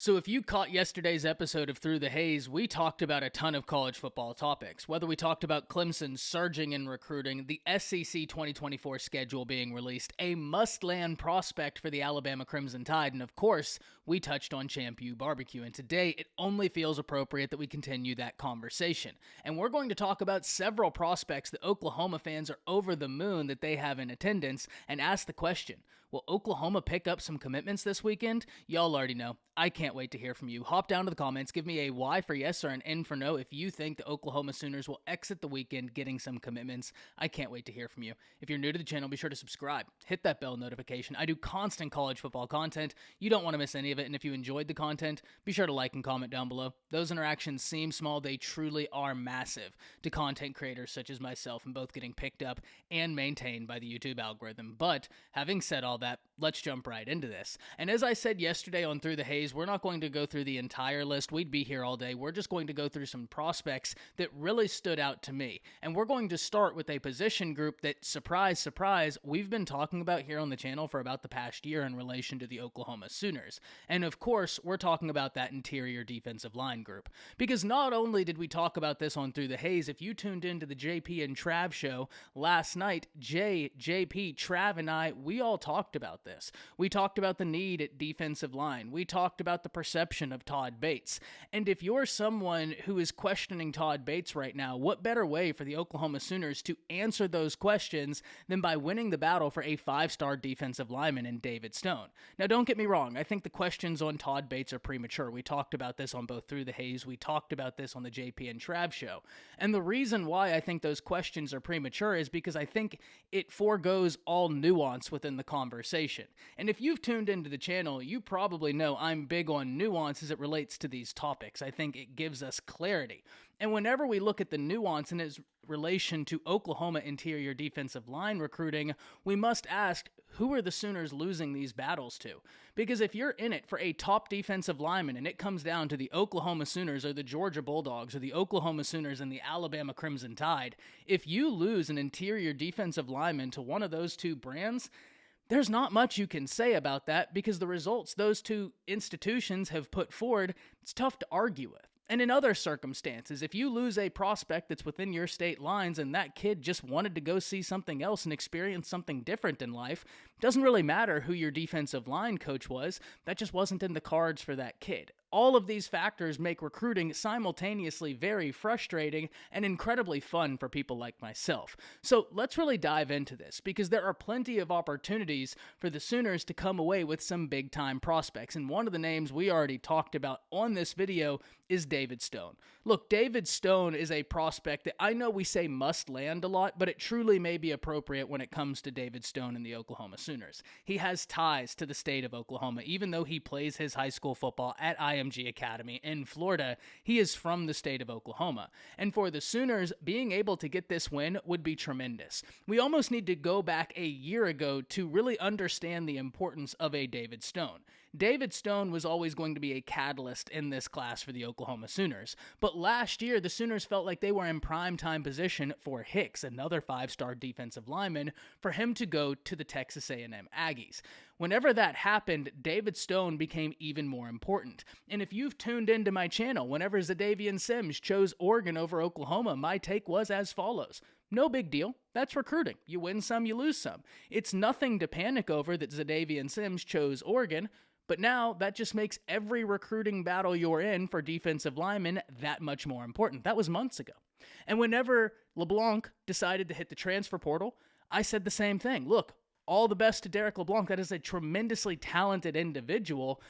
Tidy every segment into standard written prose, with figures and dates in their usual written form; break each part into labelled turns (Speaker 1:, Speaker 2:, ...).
Speaker 1: So, if you caught yesterday's episode of Through the Haze, we talked about a ton of college football topics. Whether we talked about Clemson surging in recruiting, the SEC 2024 schedule being released, a must land prospect for the Alabama Crimson Tide, and of course, we touched on ChampUBBQ. And today, it only feels appropriate that we continue that conversation. And we're going to talk about several prospects that Oklahoma fans are over the moon that they have in attendance and ask the question, will Oklahoma pick up some commitments this weekend? Y'all already know. I can't wait to hear from you. Hop down to the comments. Give me a Y for yes or an N for no if you think the Oklahoma Sooners will exit the weekend getting some commitments. I can't wait to hear from you. If you're new to the channel, be sure to subscribe. Hit that bell notification. I do constant college football content. You don't want to miss any of it. And if you enjoyed the content, be sure to like and comment down below. Those interactions seem small. They truly are massive to content creators such as myself and both getting picked up and maintained by the YouTube algorithm. But having said all that, let's jump right into this. And as I said yesterday on Through the Haze, we're not going to go through the entire list. We'd be here all day. We're just going to go through some prospects that really stood out to me. And we're going to start with a position group that, surprise, surprise, we've been talking about here on the channel for about the past year in relation to the Oklahoma Sooners. And of course, we're talking about that interior defensive line group. Because not only did we talk about this on Through the Haze, if you tuned into the JP and Trav show last night, JP, Trav, and I, we all talked about this. We talked about the need at defensive line. We talked about the perception of Todd Bates. And if you're someone who is questioning Todd Bates right now, what better way for the Oklahoma Sooners to answer those questions than by winning the battle for a 5-star defensive lineman in David Stone? Now, don't get me wrong. I think the questions on Todd Bates are premature. We talked about this on both Through the Haze. We talked about this on the JP and Trav show. And the reason why I think those questions are premature is because I think it foregoes all nuance within the conversation. And if you've tuned into the channel, you probably know I'm big on nuance as it relates to these topics. I think it gives us clarity. And whenever we look at the nuance in its relation to Oklahoma interior defensive line recruiting, we must ask, who are the Sooners losing these battles to? Because if you're in it for a top defensive lineman and it comes down to the Oklahoma Sooners or the Georgia Bulldogs or the Oklahoma Sooners and the Alabama Crimson Tide, if you lose an interior defensive lineman to one of those two brands, there's not much you can say about that because the results those two institutions have put forward, it's tough to argue with. And in other circumstances, if you lose a prospect that's within your state lines and that kid just wanted to go see something else and experience something different in life, it doesn't really matter who your defensive line coach was, that just wasn't in the cards for that kid. All of these factors make recruiting simultaneously very frustrating and incredibly fun for people like myself. So let's really dive into this because there are plenty of opportunities for the Sooners to come away with some big-time prospects. And one of the names we already talked about on this video is David Stone. Look, David Stone is a prospect that I know we say must land a lot, but it truly may be appropriate when it comes to David Stone and the Oklahoma Sooners. He has ties to the state of Oklahoma. Even though he plays his high school football at IMG Academy in Florida, he is from the state of Oklahoma. And for the Sooners, being able to get this win would be tremendous. We almost need to go back a year ago to really understand the importance of a David Stone. David Stone was always going to be a catalyst in this class for the Oklahoma Sooners. But last year, the Sooners felt like they were in prime time position for Hicks, another 5-star defensive lineman, for him to go to the Texas A&M Aggies. Whenever that happened, David Stone became even more important. And if you've tuned into my channel, whenever Zadavian Sims chose Oregon over Oklahoma, my take was as follows. No big deal. That's recruiting. You win some, you lose some. It's nothing to panic over that Zadavian Sims chose Oregon. But now that just makes every recruiting battle you're in for defensive linemen that much more important. That was months ago. And whenever LeBlanc decided to hit the transfer portal, I said the same thing. Look, all the best to Derek LeBlanc. That is a tremendously talented individual.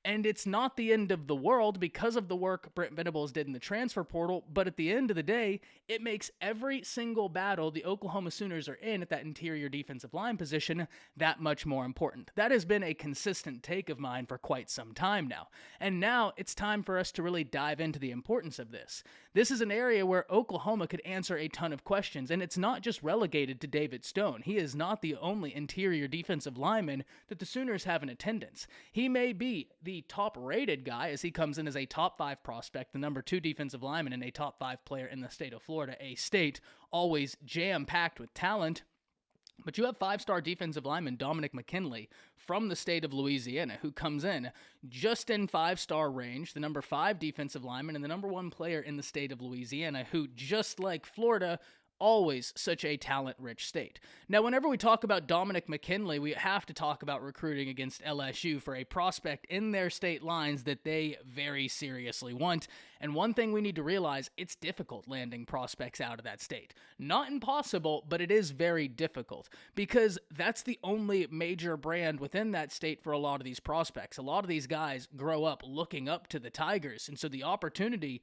Speaker 1: And it's not the end of the world because of the work Brent Venables did in the transfer portal, but at the end of the day, it makes every single battle the Oklahoma Sooners are in at that interior defensive line position that much more important. That has been a consistent take of mine for quite some time now. And now it's time for us to really dive into the importance of this. This is an area where Oklahoma could answer a ton of questions, and it's not just relegated to David Stone. He is not the only interior defensive lineman that the Sooners have in attendance. He may be the top-rated guy as he comes in as a top 5 prospect, the number 2 defensive lineman and a top 5 player in the state of Florida, a state always jam-packed with talent. But you have five-star defensive lineman Dominic McKinley from the state of Louisiana, who comes in just in five-star range, the number 5 defensive lineman and the number 1 player in the state of Louisiana, who, just like Florida, always such a talent-rich state. Now, whenever we talk about Dominic McKinley, we have to talk about recruiting against LSU for a prospect in their state lines that they very seriously want. And one thing we need to realize, it's difficult landing prospects out of that state. Not impossible, but it is very difficult because that's the only major brand within that state for a lot of these prospects. A lot of these guys grow up looking up to the Tigers, and so the opportunity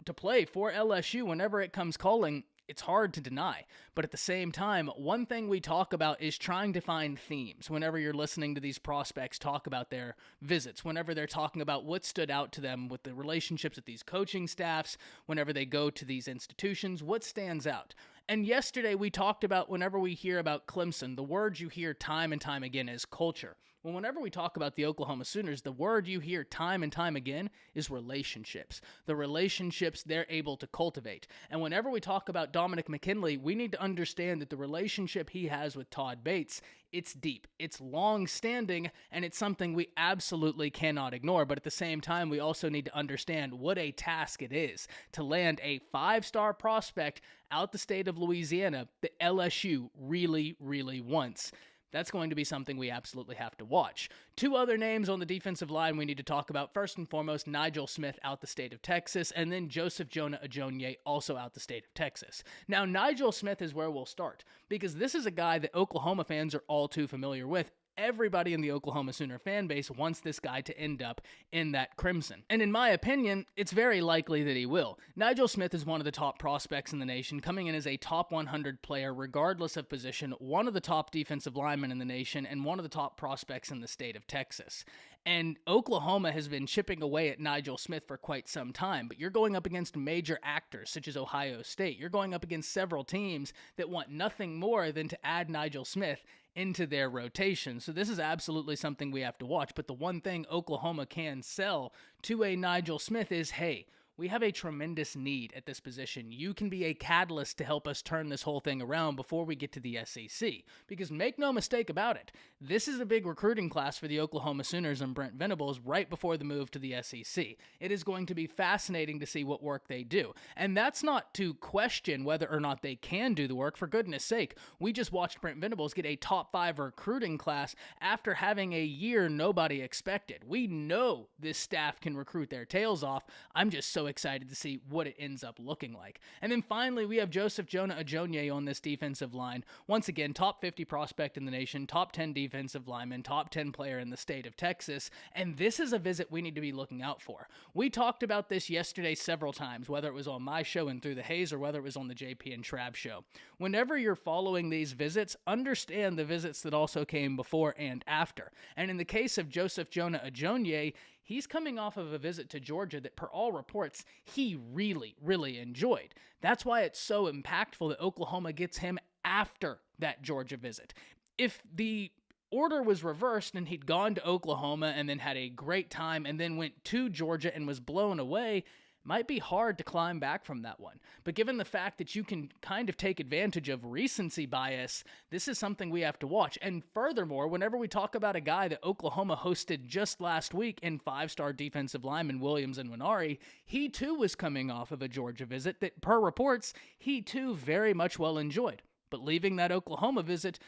Speaker 1: to play for LSU whenever it comes calling, it's hard to deny. But at the same time, one thing we talk about is trying to find themes whenever you're listening to these prospects talk about their visits, whenever they're talking about what stood out to them with the relationships with these coaching staffs, whenever they go to these institutions, what stands out. And yesterday we talked about whenever we hear about Clemson, the word you hear time and time again is culture. Well, whenever we talk about the Oklahoma Sooners, the word you hear time and time again is relationships. The relationships they're able to cultivate. And whenever we talk about Dominic McKinley, we need to understand that the relationship he has with Todd Bates, it's deep, it's long-standing, and it's something we absolutely cannot ignore. But at the same time, we also need to understand what a task it is to land a 5-star prospect out the state of Louisiana that LSU really, really wants. That's going to be something we absolutely have to watch. 2 other names on the defensive line we need to talk about. First and foremost, Nigel Smith out the state of Texas, and then Joseph Jonah Ajonye also out the state of Texas. Now, Nigel Smith is where we'll start, because this is a guy that Oklahoma fans are all too familiar with. Everybody in the Oklahoma Sooner fan base wants this guy to end up in that crimson. And in my opinion, it's very likely that he will. Nigel Smith is one of the top prospects in the nation, coming in as a top 100 player regardless of position, one of the top defensive linemen in the nation, and one of the top prospects in the state of Texas. And Oklahoma has been chipping away at Nigel Smith for quite some time, but you're going up against major actors such as Ohio State. You're going up against several teams that want nothing more than to add Nigel Smith into their rotation. So this is absolutely something we have to watch. But the one thing Oklahoma can sell to a Nigel Smith is, hey, we have a tremendous need at this position. You can be a catalyst to help us turn this whole thing around before we get to the SEC. Because make no mistake about it, this is a big recruiting class for the Oklahoma Sooners and Brent Venables right before the move to the SEC. It is going to be fascinating to see what work they do. And that's not to question whether or not they can do the work. For goodness sake, we just watched Brent Venables get a top 5 recruiting class after having a year nobody expected. We know this staff can recruit their tails off. I'm just so excited to see what it ends up looking like. And then finally, we have Joseph Jonah Ajonye on this defensive line. Once again, top 50 prospect in the nation, top 10 defensive lineman, top 10 player in the state of Texas. And this is a visit we need to be looking out for. We talked about this yesterday several times, whether it was on my show and Through the Haze or whether it was on the JP and Trav show. Whenever you're following these visits, understand the visits that also came before and after. And in the case of Joseph Jonah Ajonye, he's coming off of a visit to Georgia that, per all reports, he really, really enjoyed. That's why it's so impactful that Oklahoma gets him after that Georgia visit. If the order was reversed and he'd gone to Oklahoma and then had a great time and then went to Georgia and was blown away, might be hard to climb back from that one. But given the fact that you can kind of take advantage of recency bias, this is something we have to watch. And furthermore, whenever we talk about a guy that Oklahoma hosted just last week in 5-star defensive lineman Williams and Winari, he too was coming off of a Georgia visit that, per reports, he too very much well enjoyed. But leaving that Oklahoma visit,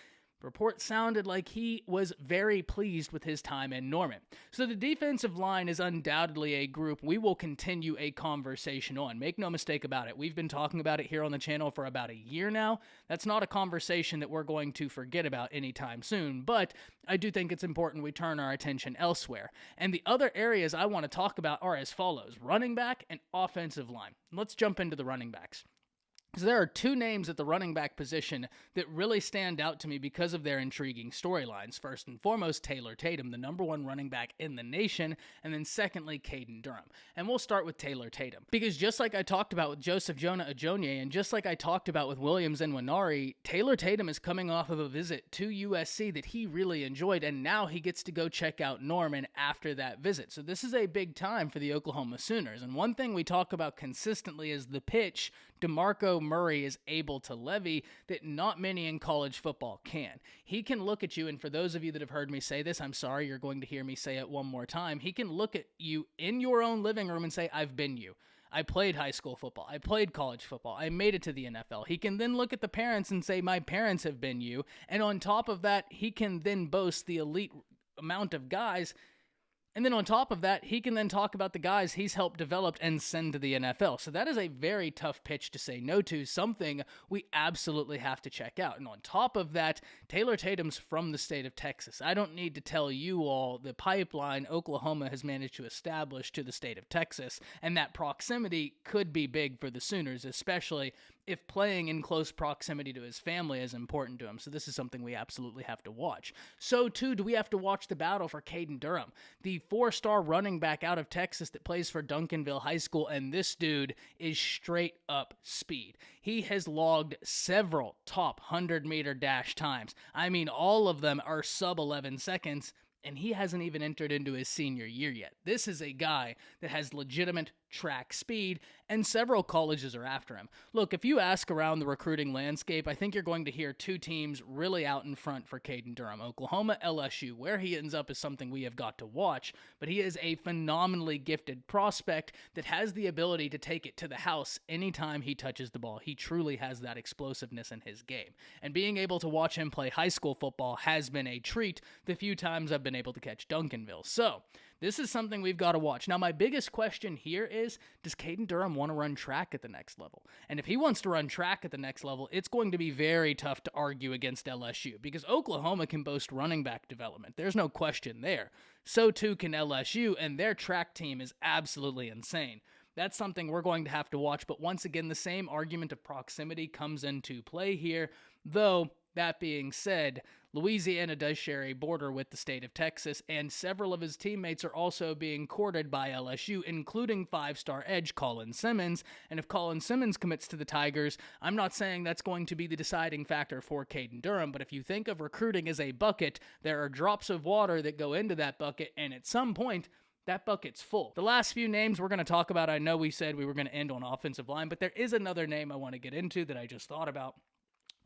Speaker 1: reports sounded like he was very pleased with his time in Norman. So the defensive line is undoubtedly a group we will continue a conversation on. Make no mistake about it. We've been talking about it here on the channel for about a year now. That's not a conversation that we're going to forget about anytime soon, but I do think it's important we turn our attention elsewhere. And the other areas I want to talk about are as follows: running back and offensive line. Let's jump into the running backs. So there are 2 names at the running back position that really stand out to me because of their intriguing storylines. First and foremost, Taylor Tatum, the number 1 running back in the nation, and then secondly, Caden Durham. And we'll start with Taylor Tatum, because just like I talked about with Joseph Jonah Ajonye, and just like I talked about with Williams and Winari, Taylor Tatum is coming off of a visit to USC that he really enjoyed, and now he gets to go check out Norman after that visit. So this is a big time for the Oklahoma Sooners, and one thing we talk about consistently is the pitch DeMarco Murray is able to levy that not many in college football can. He can look at you, and for those of you that have heard me say this, I'm sorry, you're going to hear me say it one more time. He can look at you in your own living room and say, I've been you. I played high school football. I played college football. I made it to the NFL. He can then look at the parents and say, my parents have been you. And on top of that, he can then boast the elite amount of guys. And then on top of that, he can then talk about the guys he's helped develop and send to the NFL. So that is a very tough pitch to say no to, something we absolutely have to check out. And on top of that, Taylor Tatum's from the state of Texas. I don't need to tell you all the pipeline Oklahoma has managed to establish to the state of Texas, and that proximity could be big for the Sooners, especially if playing in close proximity to his family is important to him. So this is something we absolutely have to watch. So too do we have to watch the battle for Caden Durham, the 4-star running back out of Texas that plays for Duncanville High School, and this dude is straight up speed. He has logged several top 100-meter dash times. I mean, all of them are sub 11 seconds, and he hasn't even entered into his senior year yet. This is a guy that has legitimate track speed, and several colleges are after him. Look, if you ask around the recruiting landscape, I think you're going to hear two teams really out in front for Caden Durham. Oklahoma, LSU. Where he ends up is something we have got to watch, but he is a phenomenally gifted prospect that has the ability to take it to the house anytime he touches the ball. He truly has that explosiveness in his game, and being able to watch him play high school football has been a treat the few times I've been able to catch Duncanville. So this is something we've got to watch. Now, my biggest question here is, does Caden Durham want to run track at the next level? And if he wants to run track at the next level, it's going to be very tough to argue against LSU, because Oklahoma can boast running back development. There's no question there. So too can LSU, and their track team is absolutely insane. That's something we're going to have to watch, but once again, the same argument of proximity comes into play here, though, that being said, Louisiana does share a border with the state of Texas, and several of his teammates are also being courted by LSU, including 5-star edge Colin Simmons. And if Colin Simmons commits to the Tigers, I'm not saying that's going to be the deciding factor for Caden Durham, but if you think of recruiting as a bucket, there are drops of water that go into that bucket, and at some point, that bucket's full. The last few names we're going to talk about, I know we said we were going to end on offensive line, but there is another name I want to get into that I just thought about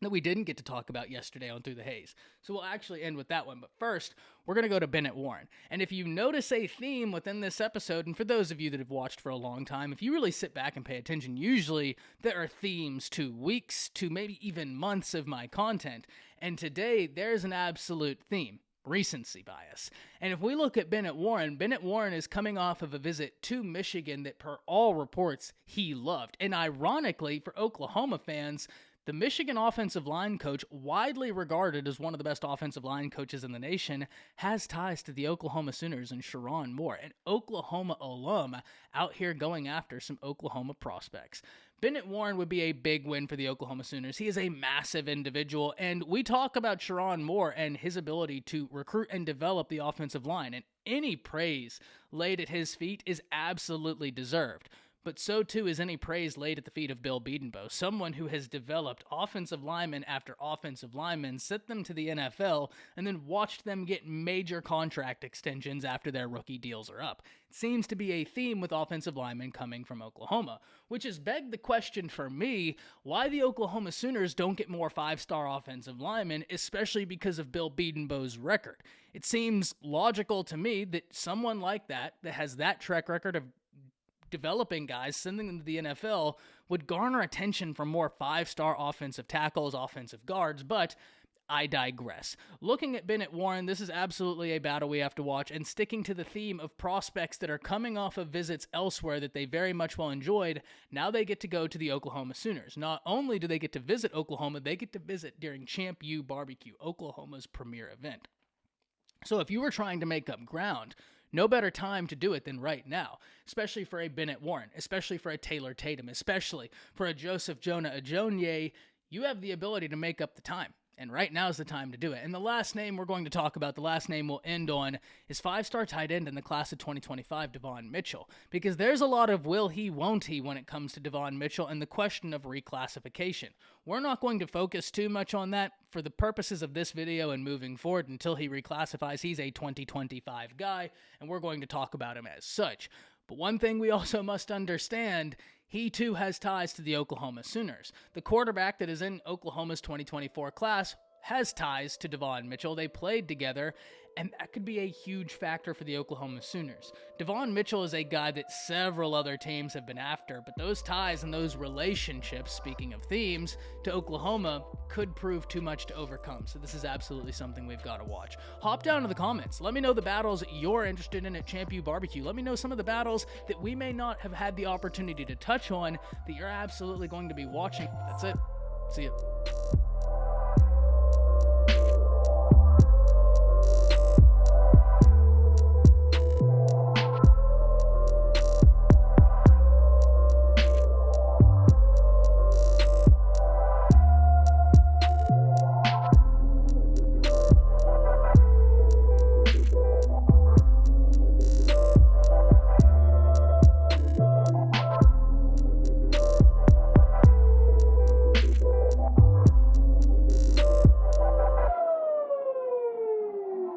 Speaker 1: that we didn't get to talk about yesterday on Through the Haze. So we'll actually end with that one. But first, we're going to go to Bennett Warren. And if you notice a theme within this episode, and for those of you that have watched for a long time, if you really sit back and pay attention, usually there are themes to weeks to maybe even months of my content. And today, there's an absolute theme. Recency bias. And if we look at Bennett Warren is coming off of a visit to Michigan that per all reports he loved. And ironically, for Oklahoma fans, the Michigan offensive line coach, widely regarded as one of the best offensive line coaches in the nation, has ties to the Oklahoma Sooners and Sharon Moore, an Oklahoma alum out here going after some Oklahoma prospects. Bennett Warren would be a big win for the Oklahoma Sooners. He is a massive individual, and we talk about Sharon Moore and his ability to recruit and develop the offensive line, and any praise laid at his feet is absolutely deserved. But so too is any praise laid at the feet of Bill Bedenbaugh, someone who has developed offensive lineman after offensive lineman, sent them to the NFL, and then watched them get major contract extensions after their rookie deals are up. It seems to be a theme with offensive linemen coming from Oklahoma, which has begged the question for me, why the Oklahoma Sooners don't get more 5-star offensive linemen, especially because of Bill Bedenbaugh's record. It seems logical to me that someone like that has that track record of developing guys, sending them to the NFL, would garner attention from more 5-star offensive tackles, offensive guards, but I digress. Looking at Bennett Warren, this is absolutely a battle we have to watch, and sticking to the theme of prospects that are coming off of visits elsewhere that they very much well enjoyed, now they get to go to the Oklahoma Sooners. Not only do they get to visit Oklahoma, they get to visit during ChampUBBQ, Oklahoma's premier event. So if you were trying to make up ground, no better time to do it than right now, especially for a Bennett Warren, especially for a Taylor Tatum, especially for a Joseph Jonah Ajonye. You have the ability to make up the time, and right now is the time to do it. And the last name we're going to talk about, the last name we'll end on, is 5-star tight end in the class of 2025, Devon Mitchell, because there's a lot of will he, won't he when it comes to Devon Mitchell and the question of reclassification. We're not going to focus too much on that for the purposes of this video and moving forward until he reclassifies. He's a 2025 guy, and we're going to talk about him as such. But one thing we also must understand, he too has ties to the Oklahoma Sooners. The quarterback that is in Oklahoma's 2024 class has ties to Devon Mitchell. They played together, and that could be a huge factor for the Oklahoma Sooners. Devon Mitchell is a guy that several other teams have been after, but those ties and those relationships, speaking of themes, to Oklahoma could prove too much to overcome. So this is absolutely something we've got to watch. Hop down to the comments. Let me know the battles you're interested in at ChampUBBQ. Let me know some of the battles that we may not have had the opportunity to touch on that you're absolutely going to be watching. That's it. See ya.